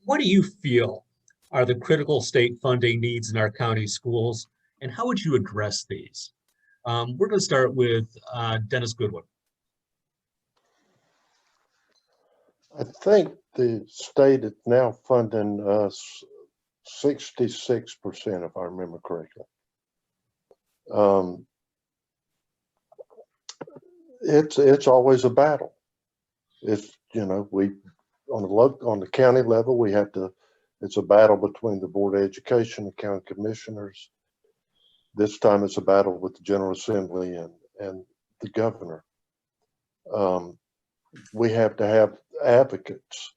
What do you feel are the critical state funding needs in our county schools, and how would you address these? We're going to start with Dennis Goodwin. I think the state is now funding us 66%, if I remember correctly. It's always a battle. It's, we on the county level, we have to. It's a battle between the Board of Education, the county commissioners. This time, it's a battle with the General Assembly and the governor. We have to have advocates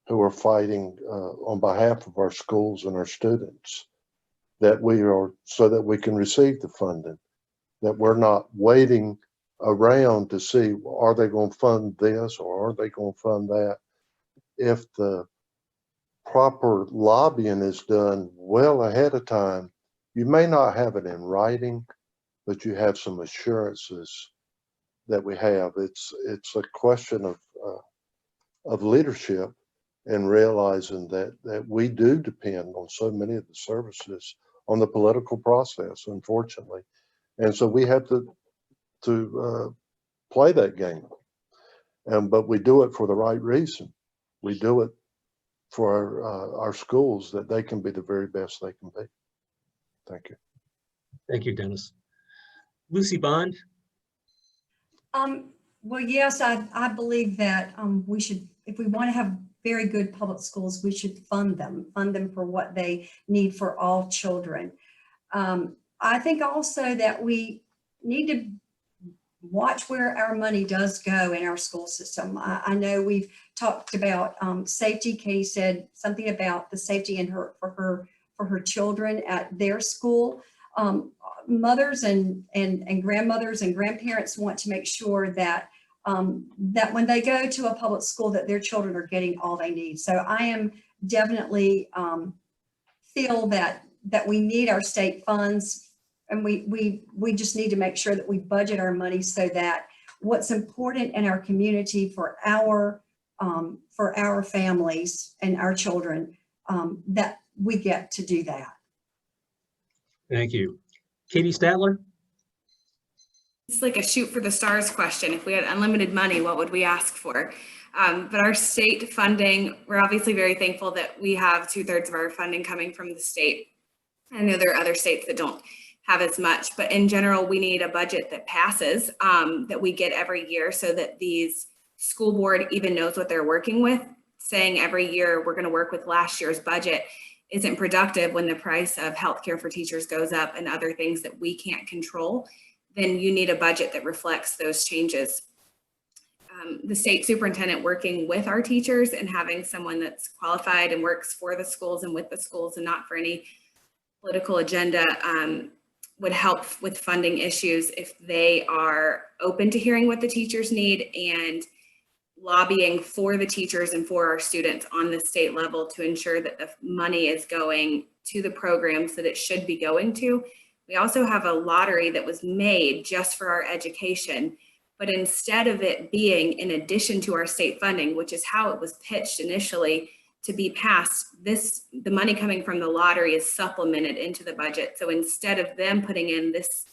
who are fighting on behalf of our schools and our students, so that we can receive the funding, that we're not waiting around to see, are they going to fund this or are they going to fund that? If the proper lobbying is done well ahead of time, you may not have it in writing, but you have some assurances that we have. It's a question of leadership and realizing that we do depend on so many of the services on the political process, unfortunately. And so we have to play that game. But we do it for the right reason. We do it for our schools, that they can be the very best they can be. Thank you. Thank you, Dennis. Lucy Bond. Well, yes, I believe that we should, if we want to have very good public schools, we should fund them for what they need for all children. I think also that we need to watch where our money does go in our school system. I know we've talked about safety. Katie said something about the safety for her children at their school. Mothers and grandmothers and grandparents want to make sure that that when they go to a public school, that their children are getting all they need. So I am definitely feel that we need our state funds. And we just need to make sure that we budget our money so that what's important in our community for our families and our children, that we get to do that. Thank you. Katie Statler. It's like a shoot for the stars question. If we had unlimited money, what would we ask for? But our state funding, we're obviously very thankful that we have 2/3 of our funding coming from the state. I know there are other states that don't have as much, but in general, we need a budget that passes, that we get every year, so that these school board even knows what they're working with. Saying every year we're going to work with last year's budget isn't productive when the price of healthcare for teachers goes up and other things that we can't control. Then you need a budget that reflects those changes. The state superintendent working with our teachers and having someone that's qualified and works for the schools and with the schools and not for any political agenda would help with funding issues if they are open to hearing what the teachers need and lobbying for the teachers and for our students on the state level to ensure that the money is going to the programs that it should be going to. We also have a lottery that was made just for our education, but instead of it being in addition to our state funding, which is how it was pitched initially to be passed, the money coming from the lottery is supplemented into the budget. So instead of them putting in this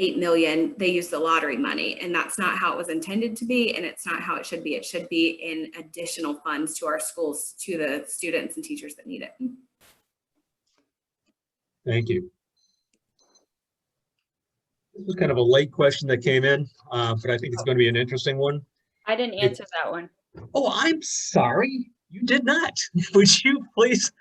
$8 million, they use the lottery money, and that's not how it was intended to be, and it's not how it should be. It should be in additional funds to our schools, to the students and teachers that need it. Thank you. This was kind of a late question that came in, but I think it's going to be an interesting one. I didn't answer that one. Oh, I'm sorry. You did not. Would you please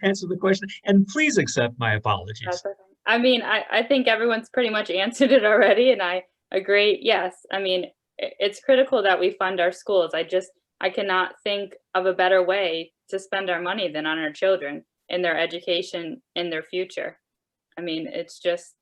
answer the question? And please accept my apologies. That's okay. I mean, I think everyone's pretty much answered it already, and I agree. Yes, I mean, it's critical that we fund our schools. I cannot think of a better way to spend our money than on our children in their education, in their future. I mean, it's just,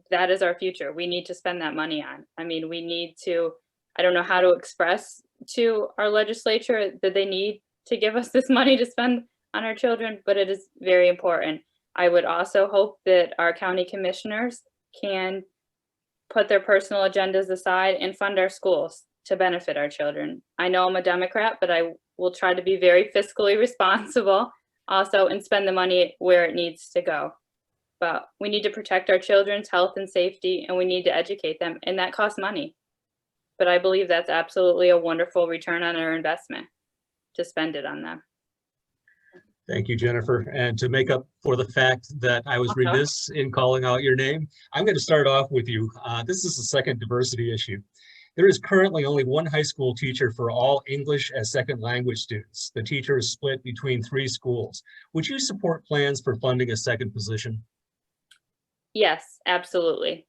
that is our future. We need to spend that money on. I mean, we need to, I don't know how to express to our legislature that they need to give us this money to spend on our children, but it is very important. I would also hope that our county commissioners can put their personal agendas aside and fund our schools to benefit our children. I know I'm a Democrat, but I we'll try to be very fiscally responsible also and spend the money where it needs to go. But we need to protect our children's health and safety, and we need to educate them, and that costs money. But I believe that's absolutely a wonderful return on our investment to spend it on them. Thank you, Jennifer. And to make up for the fact that I was remiss in calling out your name, I'm going to start off with you. This is the second diversity issue. There is currently only one high school teacher for all English as second language students. The teacher is split between 3 schools. Would you support plans for funding a second position? Yes, absolutely.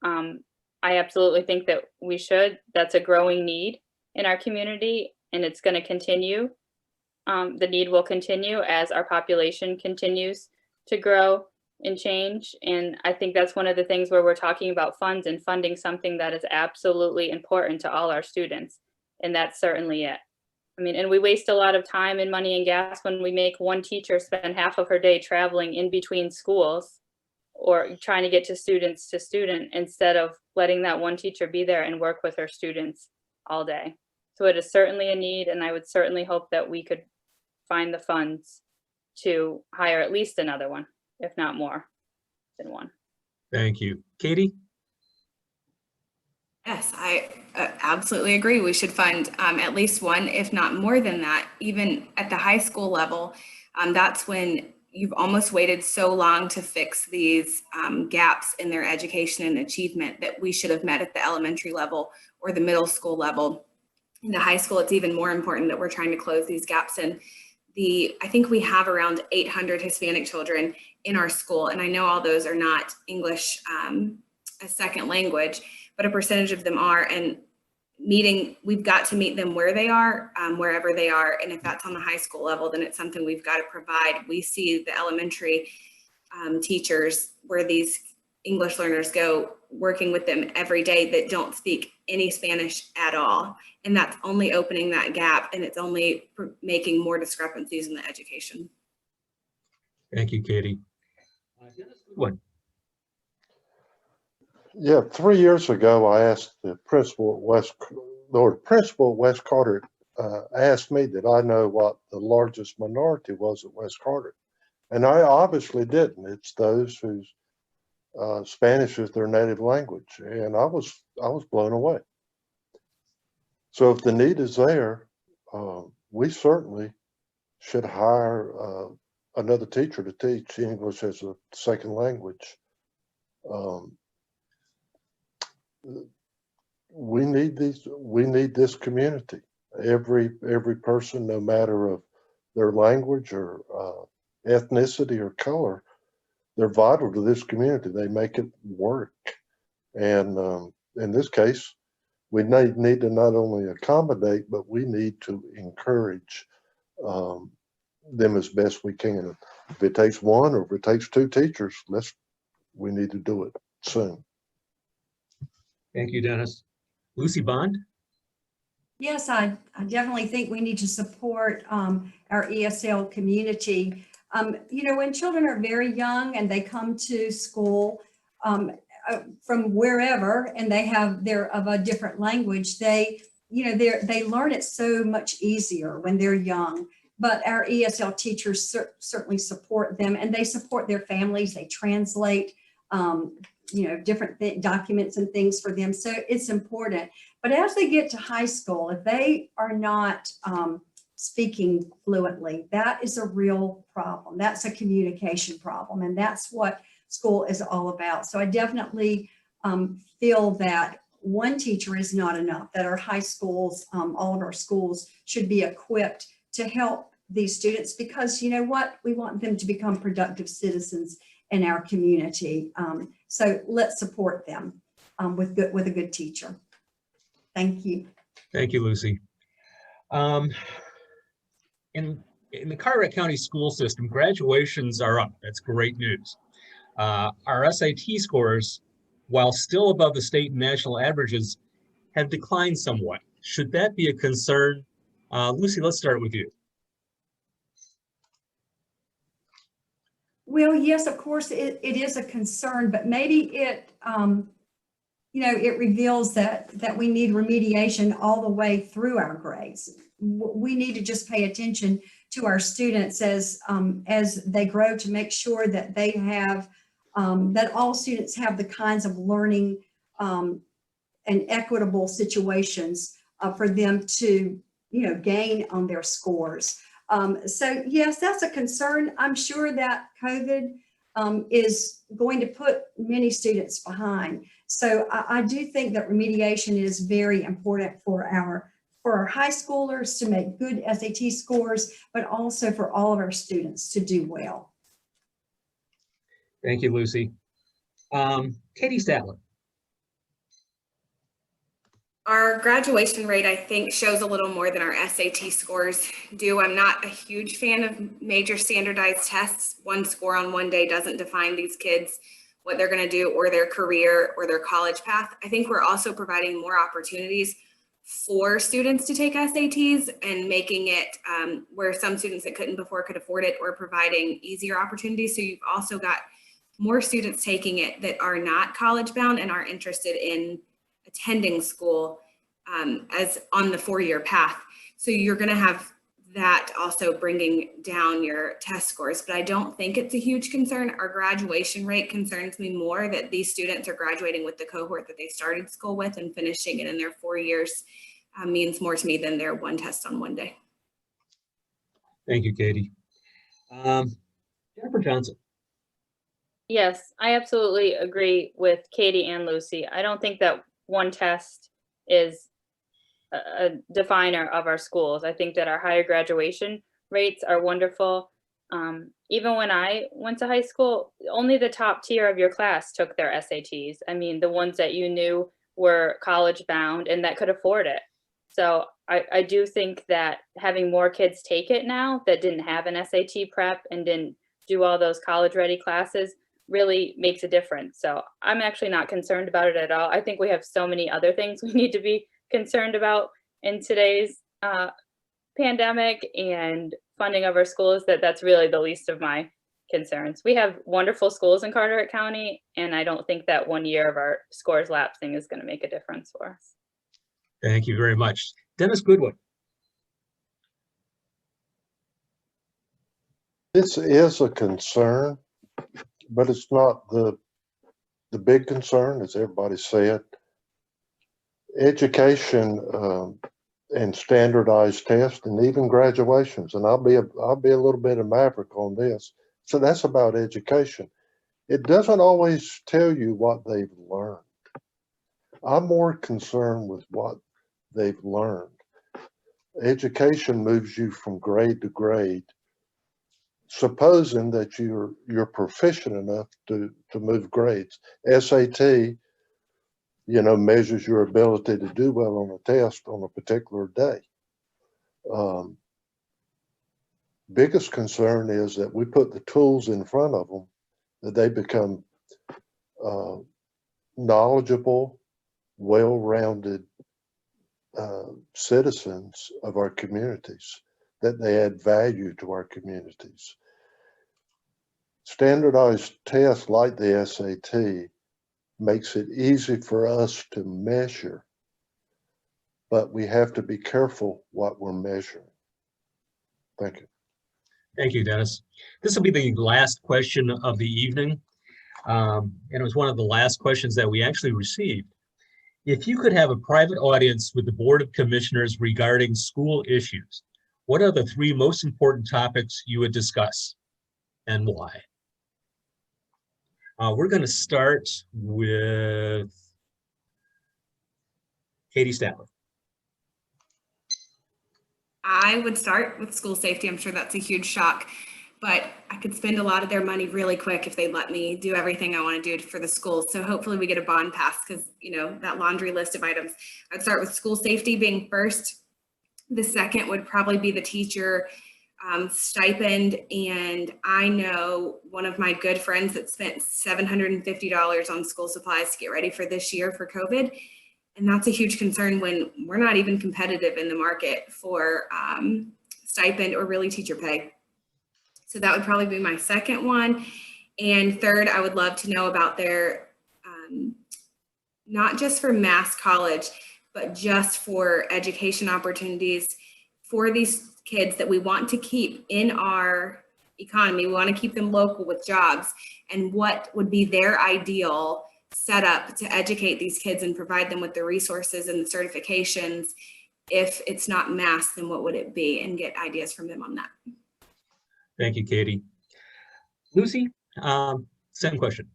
I absolutely think that we should. That's a growing need in our community, and it's going to continue. The need will continue as our population continues to grow and change. And I think that's one of the things where we're talking about funds and funding something that is absolutely important to all our students. And that's certainly it. I mean, and we waste a lot of time and money and gas when we make one teacher spend half of her day traveling in between schools or trying to get to student instead of letting that one teacher be there and work with her students all day. So it is certainly a need, and I would certainly hope that we could find the funds to hire at least another one, if not more than one. Thank you. Katie? Yes, I absolutely agree. We should fund at least one, if not more than that, even at the high school level. That's when you've almost waited so long to fix these gaps in their education and achievement that we should have met at the elementary level or the middle school level. In the high school, it's even more important that we're trying to close these gaps. And I think we have around 800 Hispanic children in our school. And I know all those are not English as second language, but a percentage of them are. And we've got to meet them where they are, wherever they are. And if that's on the high school level, then it's something we've got to provide. We see the elementary teachers where these English learners go, working with them every day that don't speak any Spanish at all. And that's only opening that gap, and it's only making more discrepancies in the education. Thank you, Katie. What? Yeah, 3 years ago, I asked the principal at West Carteret asked me did I know what the largest minority was at West Carteret, and I obviously didn't. It's those whose Spanish is their native language, and I was blown away. So if the need is there, we certainly should hire another teacher to teach English as a second language. We need this community. Every person, no matter of their language or ethnicity or color, they're vital to this community. They make it work. And in this case, we need to not only accommodate, but we need to encourage them as best we can. If it takes one or if it takes 2 teachers, we need to do it soon. Thank you, Dennis. Lucy Bond? Yes, I definitely think we need to support our ESL community. When children are very young and they come to school from wherever and they're of a different language, they learn it so much easier when they're young. But our ESL teachers certainly support them, and they support their families. They translate different documents and things for them. So it's important. But as they get to high school, if they are not speaking fluently, that is a real problem. That's a communication problem. And that's what school is all about. So I definitely feel that one teacher is not enough, that our high schools, all of our schools should be equipped to help these students, because you know what? We want them to become productive citizens in our community. So let's support them with a good teacher. Thank you. Thank you, Lucy. In the Carteret County school system, graduations are up. That's great news. Our SAT scores, while still above the state and national averages, have declined somewhat. Should that be a concern? Lucy, let's start with you. Well, yes, of course, it is a concern, but maybe it reveals that we need remediation all the way through our grades. we need to just pay attention to our students as they grow, to make sure that they have, that all students have the kinds of learning and equitable situations for them to, gain on their scores. So yes, that's a concern. I'm sure that COVID is going to put many students behind. So I do think that remediation is very important for our high schoolers to make good SAT scores, but also for all of our students to do well. Thank you, Lucy. Katie Statler. Our graduation rate, I think, shows a little more than our SAT scores do. I'm not a huge fan of major standardized tests. One score on one day doesn't define these kids, what they're going to do, or their career or their college path. I think we're also providing more opportunities for students to take SATs and making it where some students that couldn't before could afford it, or providing easier opportunities. So you've also got more students taking it that are not college bound and are interested in attending school as on the 4-year path. So you're going to have that also bringing down your test scores, but I don't think it's a huge concern. Our graduation rate concerns me more, that these students are graduating with the cohort that they started school with and finishing it in their 4 years means more to me than their one test on one day. Thank you, Katie. Jennifer Johnson. Yes, I absolutely agree with Katie and Lucy. I don't think that one test is a definer of our schools. I think that our higher graduation rates are wonderful. Even when I went to high school, only the top tier of your class took their SATs. I mean, the ones that you knew were college bound and that could afford it. So I do think that having more kids take it now that didn't have an SAT prep and didn't do all those college ready classes really makes a difference. So I'm actually not concerned about it at all. I think we have so many other things we need to be concerned about in today's pandemic and funding of our schools, that's really the least of my concerns. We have wonderful schools in Carteret County, and I don't think that 1 year of our scores lapsing is going to make a difference for us. Thank you very much. Dennis Goodwin. This is a concern, but it's not the big concern, as everybody said. Education and standardized tests, and even graduations, and I'll be a little bit of maverick on this. So that's about education. It doesn't always tell you what they've learned. I'm more concerned with what they've learned. Education moves you from grade to grade, supposing that you're proficient enough to move grades. SAT, measures your ability to do well on a test on a particular day. Biggest concern is that we put the tools in front of them, that they become knowledgeable, well-rounded citizens of our communities, that they add value to our communities. Standardized tests like the SAT makes it easy for us to measure, but we have to be careful what we're measuring. Thank you. Thank you, Dennis. This will be the last question of the evening. And it was one of the last questions that we actually received. If you could have a private audience with the Board of Commissioners regarding school issues, what are the 3 most important topics you would discuss and why? We're going to start with Katie Statler. I would start with school safety. I'm sure that's a huge shock, but I could spend a lot of their money really quick if they let me do everything I want to do for the schools. So hopefully we get a bond pass, because that laundry list of items. I'd start with school safety being first. The second would probably be the teacher stipend. And I know one of my good friends that spent $750 on school supplies to get ready for this year for COVID. And that's a huge concern when we're not even competitive in the market for stipend or really teacher pay. So that would probably be my second one. And third, I would love to know about their, not just for Mass College, but just for education opportunities for these kids that we want to keep in our economy. We want to keep them local with jobs, and what would be their ideal setup to educate these kids and provide them with the resources and the certifications. If it's not mass, then what would it be? And get ideas from them on that. Thank you, Katie. Lucy, same question.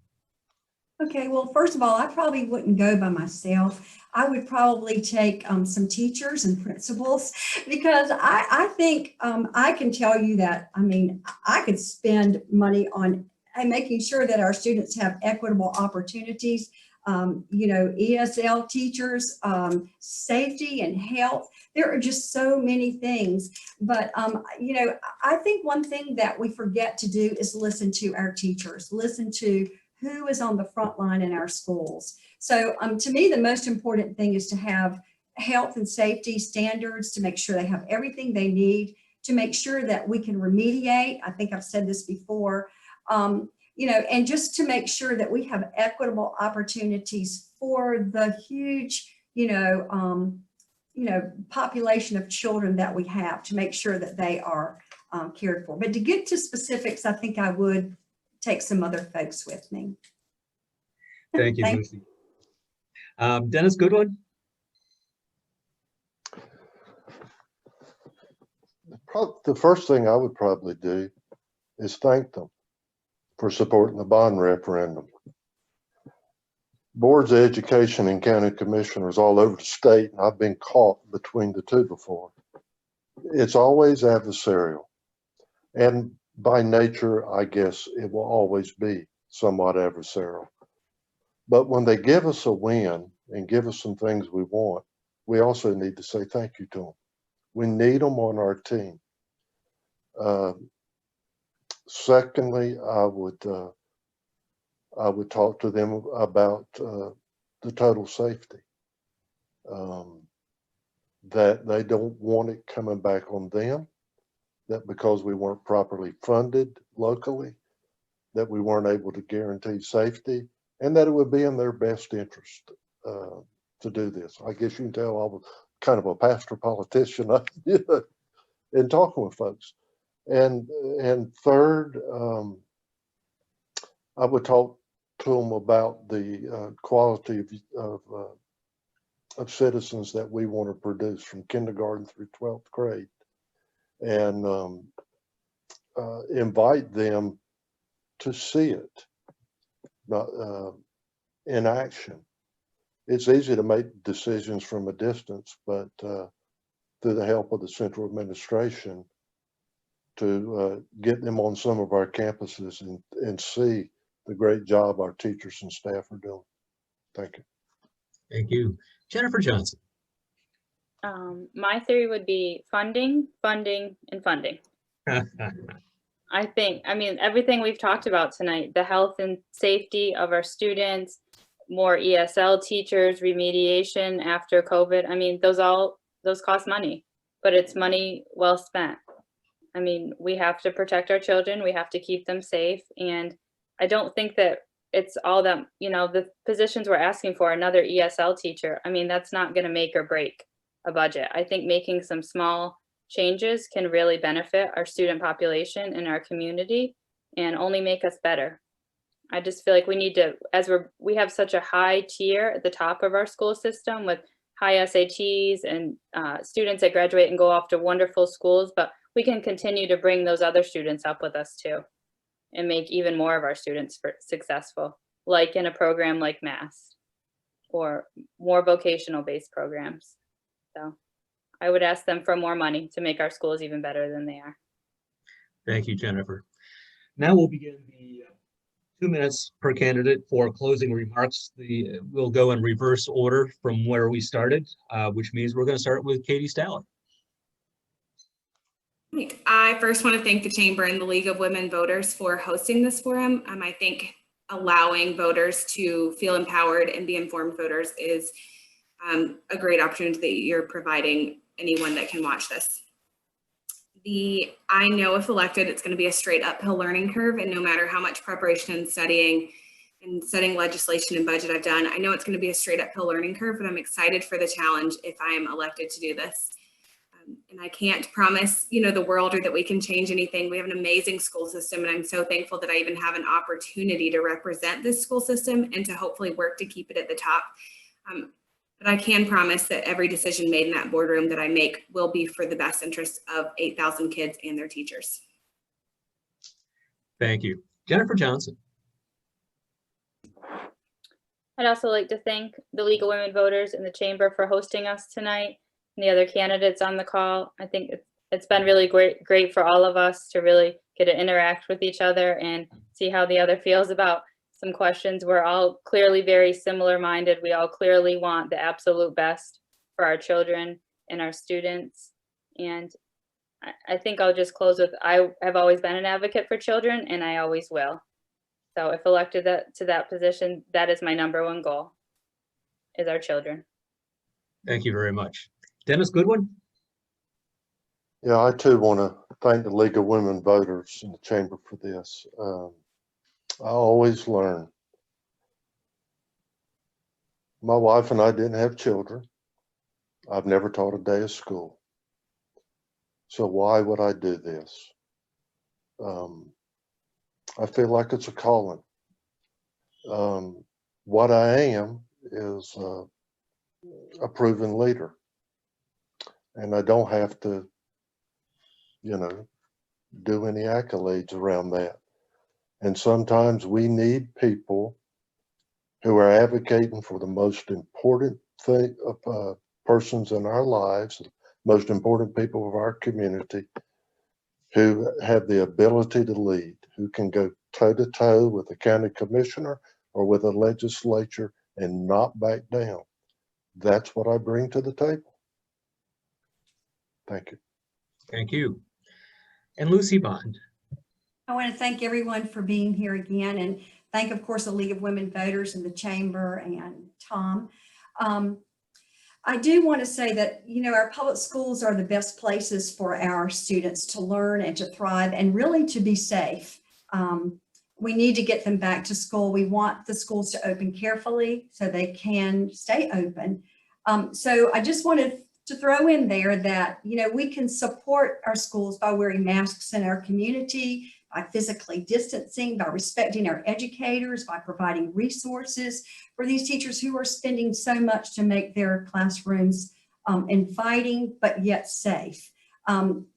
Okay, well, first of all, I probably wouldn't go by myself. I would probably take some teachers and principals, because I think I can tell you that, I mean, I could spend money on making sure that our students have equitable opportunities, you know, ESL teachers, safety and health. There are just so many things. But, you know, I think one thing that we forget to do is listen to our teachers, listen to who is on the front line in our schools. So to me, the most important thing is to have health and safety standards, to make sure they have everything they need, to make sure that we can remediate. I think I've said this before, you know, and just to make sure that we have equitable opportunities for the huge, you know, population of children that we have, to make sure that they are cared for. But to get to specifics, I think I would take some other folks with me. Thank you, Lucy. Dennis, good one. The first thing I would probably do is thank them for supporting the bond referendum. Boards of education and county commissioners all over the state, and I've been caught between the two before. It's always adversarial. And by nature, I guess it will always be somewhat adversarial. But when they give us a win and give us some things we want, we also need to say thank you to them. We need them on our team. Secondly, I would talk to them about the total safety. That they don't want it coming back on them, that because we weren't properly funded locally, that we weren't able to guarantee safety, and that it would be in their best interest to do this. I guess you can tell I was kind of a pastor politician in talking with folks. And third, I would talk to them about the quality of citizens that we want to produce from kindergarten through 12th grade, and invite them to see it in action. It's easy to make decisions from a distance, but through the help of the central administration, to get them on some of our campuses and see the great job our teachers and staff are doing. Thank you. Thank you. Jennifer Johnson. My theory would be funding, funding, and funding. I mean, everything we've talked about tonight, the health and safety of our students, more ESL teachers, remediation after COVID. I mean, those cost money, but it's money well spent. I mean, we have to protect our children. We have to keep them safe. And I don't think that it's all that, you know, the positions we're asking for, another ESL teacher, I mean, that's not going to make or break a budget. I think making some small changes can really benefit our student population and our community and only make us better. I just feel like we need to, we have such a high tier at the top of our school system with high SATs and students that graduate and go off to wonderful schools, but we can continue to bring those other students up with us too and make even more of our students successful, like in a program like Mass or more vocational based programs. So I would ask them for more money to make our schools even better than they are. Thank you, Jennifer. Now we'll begin the 2 minutes per candidate for closing remarks. We'll go in reverse order from where we started, which means we're going to start with Katie Staller. I first want to thank the Chamber and the League of Women Voters for hosting this forum. I think allowing voters to feel empowered and be informed voters is a great opportunity that you're providing anyone that can watch this. I know if elected, it's going to be a straight uphill learning curve, and no matter how much preparation and studying and setting legislation and budget I've done, I know it's going to be a straight uphill learning curve, but I'm excited for the challenge if I am elected to do this. And I can't promise, the world or that we can change anything. We have an amazing school system, and I'm so thankful that I even have an opportunity to represent this school system and to hopefully work to keep it at the top. But I can promise that every decision made in that boardroom that I make will be for the best interest of 8,000 kids and their teachers. Thank you. Jennifer Johnson. I'd also like to thank the League of Women Voters and the Chamber for hosting us tonight and the other candidates on the call. I think it's been really great for all of us to really get to interact with each other and see how the other feels about some questions. We're all clearly very similar minded. We all clearly want the absolute best for our children and our students. And I think I'll just close with, I have always been an advocate for children, and I always will. So if elected to that position, that is my #1 goal, is our children. Thank you very much. Dennis Goodwin. Yeah, I too want to thank the League of Women Voters and the Chamber for this. I always learn. My wife and I didn't have children. I've never taught a day of school. So why would I do this? I feel like it's a calling. What I am is a proven leader. And I don't have to, do any accolades around that. And sometimes we need people who are advocating for the most important thing of persons in our lives, most important people of our community, who have the ability to lead, who can go toe to toe with a county commissioner or with a legislature and not back down. That's what I bring to the table. Thank you. Thank you. And Lucy Bond. I want to thank everyone for being here again, and thank, of course, the League of Women Voters and the Chamber and Tom. I do want to say that, our public schools are the best places for our students to learn and to thrive and really to be safe. We need to get them back to school. We want the schools to open carefully so they can stay open. So I just wanted to throw in there that, we can support our schools by wearing masks in our community, by physically distancing, by respecting our educators, by providing resources for these teachers who are spending so much to make their classrooms inviting but yet safe.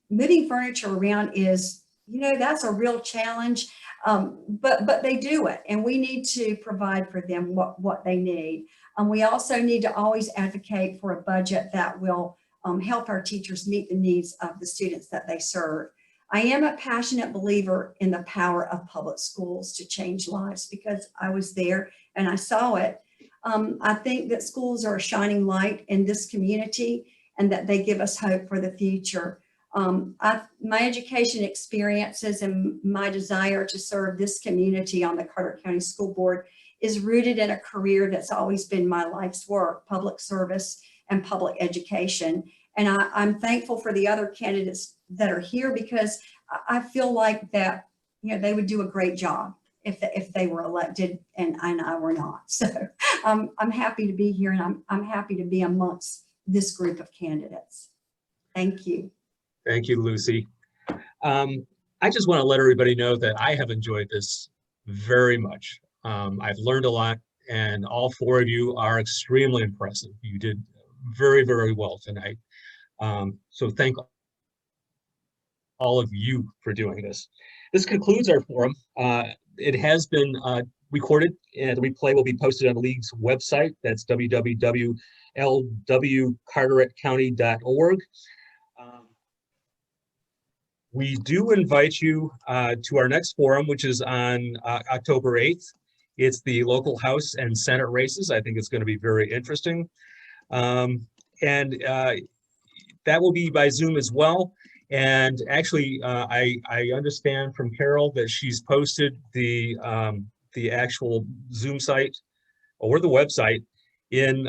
Moving furniture around is, that's a real challenge, but they do it, and we need to provide for them what they need. We also need to always advocate for a budget that will help our teachers meet the needs of the students that they serve. I am a passionate believer in the power of public schools to change lives because I was there and I saw it. I think that schools are a shining light in this community and that they give us hope for the future. My education experiences and my desire to serve this community on the Carteret County School Board is rooted in a career that's always been my life's work, public service and public education. And I'm thankful for the other candidates that are here because I feel like that, they would do a great job if they were elected and I were not. So I'm happy to be here, and I'm happy to be amongst this group of candidates. Thank you. Thank you, Lucy. I just want to let everybody know that I have enjoyed this very much. I've learned a lot, and all 4 of you are extremely impressive. You did very, very well tonight. So thank all of you for doing this. This concludes our forum. It has been recorded, and the replay will be posted on the League's website. That's www.lwcarteretcounty.org. We do invite you to our next forum, which is on October 8th. It's the local House and Senate races. I think it's going to be very interesting. That will be by Zoom as well. And actually, I understand from Carol that she's posted the actual Zoom site or the website in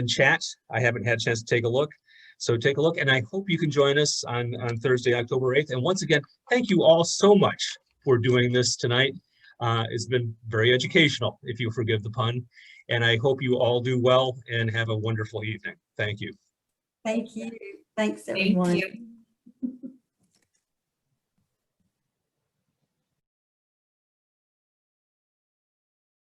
chat. I haven't had a chance to take a look. So take a look, and I hope you can join us on Thursday, October 8th. And once again, thank you all so much for doing this tonight. It's been very educational, if you forgive the pun. And I hope you all do well and have a wonderful evening. Thank you. Thank you. Thanks, Thank everyone. you.